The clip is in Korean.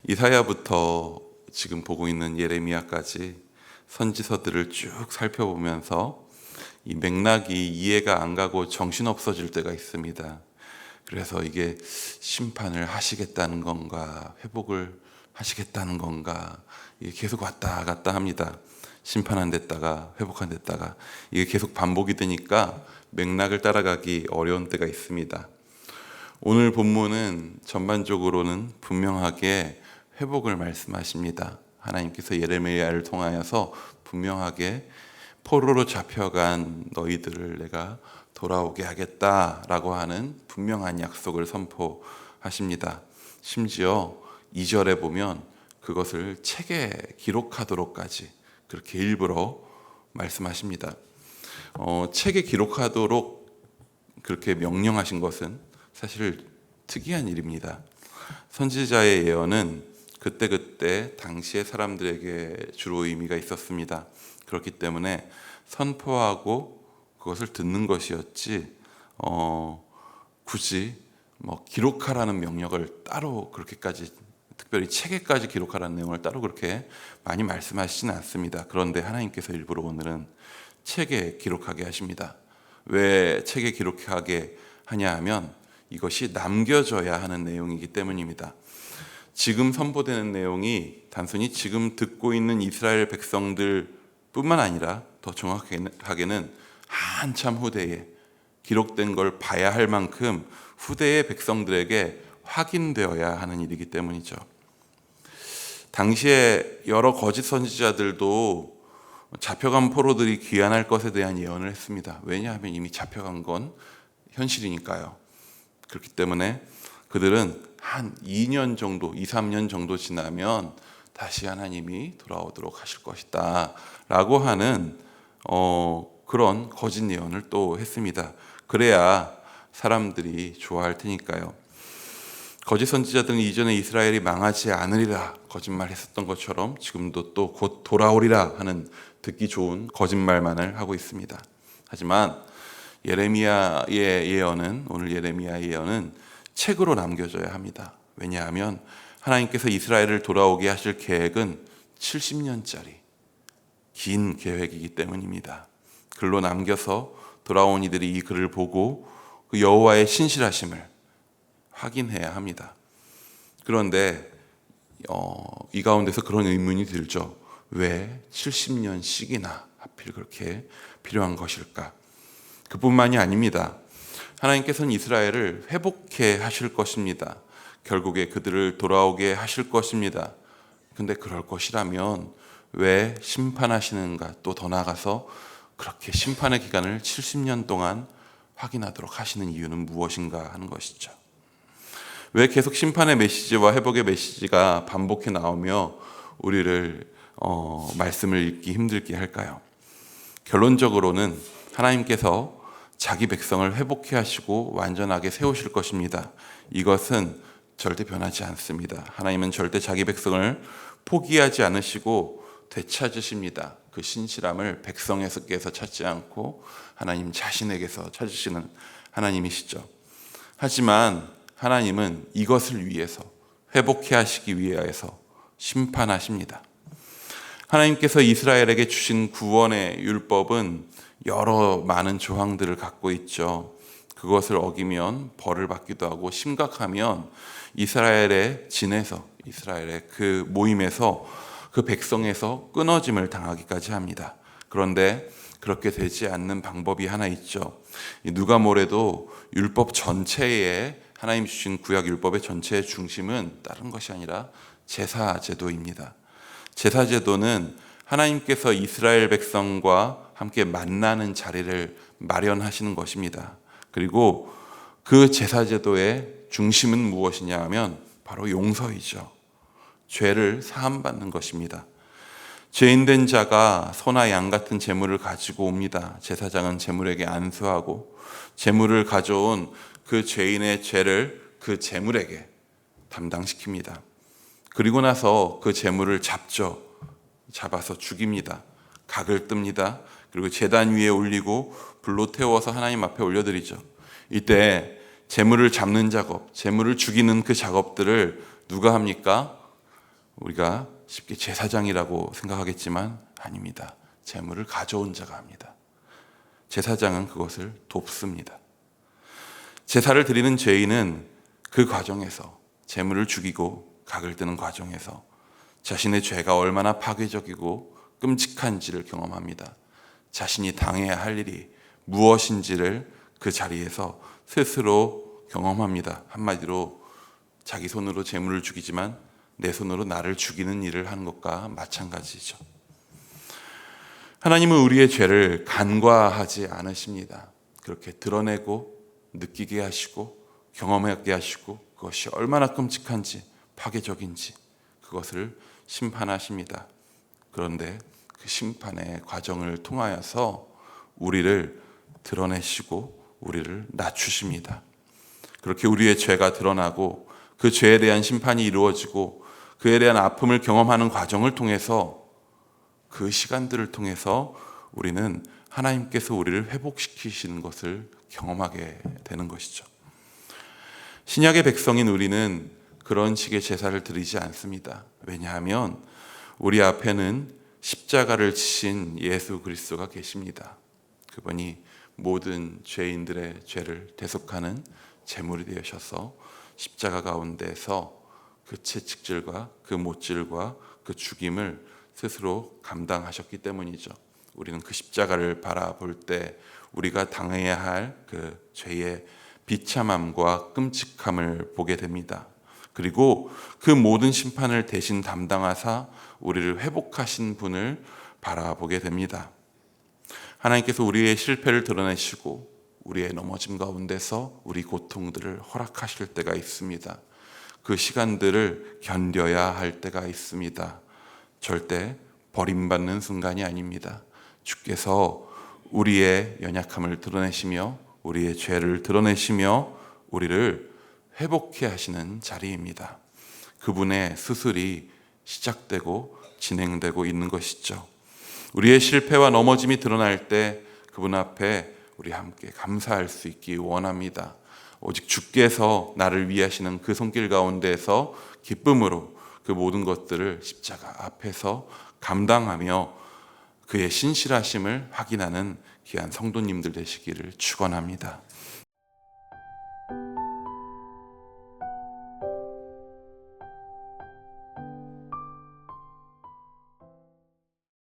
이사야부터 지금 보고 있는 예레미야까지 선지서들을 쭉 살펴보면서 이 맥락이 이해가 안 가고 정신 없어질 때가 있습니다. 그래서 이게 심판을 하시겠다는 건가, 회복을 하시겠다는 건가, 이게 계속 왔다 갔다 합니다. 심판 안 됐다가 회복 안 됐다가 이게 계속 반복이 되니까 맥락을 따라가기 어려운 때가 있습니다. 오늘 본문은 전반적으로는 분명하게 회복을 말씀하십니다. 하나님께서 예레미야를 통하여서 분명하게 포로로 잡혀간 너희들을 내가 돌아오게 하겠다라고 하는 분명한 약속을 선포하십니다. 심지어 2절에 보면 그것을 책에 기록하도록까지 그렇게 일부러 말씀하십니다. 책에 기록하도록 그렇게 명령하신 것은 사실 특이한 일입니다. 선지자의 예언은 그때그때 당시의 사람들에게 주로 의미가 있었습니다. 그렇기 때문에 선포하고 그것을 듣는 것이었지 굳이 기록하라는 명령을 따로 그렇게까지 특별히 책에까지 기록하라는 내용을 따로 그렇게 많이 말씀하시지는 않습니다. 그런데 하나님께서 일부러 오늘은 책에 기록하게 하십니다. 왜 책에 기록하게 하냐 하면 이것이 남겨져야 하는 내용이기 때문입니다. 지금 선포되는 내용이 단순히 지금 듣고 있는 이스라엘 백성들 뿐만 아니라 더 정확하게는 한참 후대에 기록된 걸 봐야 할 만큼 후대의 백성들에게 확인되어야 하는 일이기 때문이죠. 당시에 여러 거짓 선지자들도 잡혀간 포로들이 귀환할 것에 대한 예언을 했습니다. 왜냐하면 이미 잡혀간 건 현실이니까요. 그렇기 때문에 그들은 한 2년 정도, 2, 3년 정도 지나면 다시 하나님이 돌아오도록 하실 것이다 라고 하는 그런 거짓 예언을 또 했습니다. 그래야 사람들이 좋아할 테니까요. 거짓 선지자들은 이전에 이스라엘이 망하지 않으리라 거짓말했었던 것처럼 지금도 또 곧 돌아오리라 하는 듣기 좋은 거짓말만을 하고 있습니다. 하지만 예레미야의 예언은, 오늘 예레미야의 예언은 책으로 남겨져야 합니다. 왜냐하면 하나님께서 이스라엘을 돌아오게 하실 계획은 70년짜리 긴 계획이기 때문입니다. 글로 남겨서 돌아온 이들이 이 글을 보고 그 여호와의 신실하심을 확인해야 합니다. 그런데 이 가운데서 그런 의문이 들죠. 왜 70년씩이나 하필 그렇게 필요한 것일까? 그뿐만이 아닙니다. 하나님께서는 이스라엘을 회복해 하실 것입니다. 결국에 그들을 돌아오게 하실 것입니다. 근데 그럴 것이라면 왜 심판하시는가? 또 더 나아가서 그렇게 심판의 기간을 70년 동안 확인하도록 하시는 이유는 무엇인가 하는 것이죠. 왜 계속 심판의 메시지와 회복의 메시지가 반복해 나오며 우리를 말씀을 읽기 힘들게 할까요? 결론적으로는 하나님께서 자기 백성을 회복해 하시고 완전하게 세우실 것입니다. 이것은 절대 변하지 않습니다. 하나님은 절대 자기 백성을 포기하지 않으시고 되찾으십니다. 그 신실함을 백성에게서 찾지 않고 하나님 자신에게서 찾으시는 하나님이시죠. 하지만 하나님은 이것을 위해서 회복해 하시기 위해서 심판하십니다. 하나님께서 이스라엘에게 주신 구원의 율법은 여러 많은 조항들을 갖고 있죠. 그것을 어기면 벌을 받기도 하고 심각하면 이스라엘의 진에서, 이스라엘의 그 모임에서, 그 백성에서 끊어짐을 당하기까지 합니다. 그런데 그렇게 되지 않는 방법이 하나 있죠. 누가 뭐래도 율법 전체에, 하나님 주신 구약 율법의 전체의 중심은 다른 것이 아니라 제사제도입니다. 제사제도는 하나님께서 이스라엘 백성과 함께 만나는 자리를 마련하시는 것입니다. 그리고 그 제사제도의 중심은 무엇이냐 하면 바로 용서이죠. 죄를 사함받는 것입니다. 죄인된 자가 소나 양 같은 제물을 가지고 옵니다. 제사장은 제물에게 안수하고 제물을 가져온 그 죄인의 죄를 그 제물에게 담당시킵니다. 그리고 나서 그 제물을 잡아서 죽입니다. 각을 뜹니다. 그리고 제단 위에 올리고 불로 태워서 하나님 앞에 올려드리죠. 이때 제물을 잡는 작업, 제물을 죽이는 그 작업들을 누가 합니까? 우리가 쉽게 제사장이라고 생각하겠지만 아닙니다. 제물을 가져온 자가 합니다. 제사장은 그것을 돕습니다. 제사를 드리는 죄인은 그 과정에서 제물을 죽이고 각을 뜨는 과정에서 자신의 죄가 얼마나 파괴적이고 끔찍한지를 경험합니다. 자신이 당해야 할 일이 무엇인지를 그 자리에서 스스로 경험합니다. 한마디로 자기 손으로 제물을 죽이지만 내 손으로 나를 죽이는 일을 하는 것과 마찬가지죠. 하나님은 우리의 죄를 간과하지 않으십니다. 그렇게 드러내고 느끼게 하시고 경험하게 하시고 그것이 얼마나 끔찍한지 파괴적인지 그것을 심판하십니다. 그런데 그 심판의 과정을 통하여서 우리를 드러내시고 우리를 낮추십니다. 그렇게 우리의 죄가 드러나고 그 죄에 대한 심판이 이루어지고 그에 대한 아픔을 경험하는 과정을 통해서 그 시간들을 통해서 우리는 하나님께서 우리를 회복시키시는 것을 경험하게 되는 것이죠. 신약의 백성인 우리는 그런 식의 제사를 드리지 않습니다. 왜냐하면 우리 앞에는 십자가를 지신 예수 그리스도가 계십니다. 그분이 모든 죄인들의 죄를 대속하는 제물이 되셔서 십자가 가운데서 그 채찍질과 그 못질과 그 죽임을 스스로 감당하셨기 때문이죠. 우리는 그 십자가를 바라볼 때 우리가 당해야 할 그 죄의 비참함과 끔찍함을 보게 됩니다. 그리고 그 모든 심판을 대신 담당하사 우리를 회복하신 분을 바라보게 됩니다. 하나님께서 우리의 실패를 드러내시고 우리의 넘어짐 가운데서 우리 고통들을 허락하실 때가 있습니다. 그 시간들을 견뎌야 할 때가 있습니다. 절대 버림받는 순간이 아닙니다. 주께서 우리의 연약함을 드러내시며 우리의 죄를 드러내시며 우리를 회복해 하시는 자리입니다. 그분의 수술이 시작되고 진행되고 있는 것이죠. 우리의 실패와 넘어짐이 드러날 때 그분 앞에 우리 함께 감사할 수 있기 원합니다. 오직 주께서 나를 위하시는 그 손길 가운데서 기쁨으로 그 모든 것들을 십자가 앞에서 감당하며 그의 신실하심을 확인하는 귀한 성도님들 되시기를 축원합니다.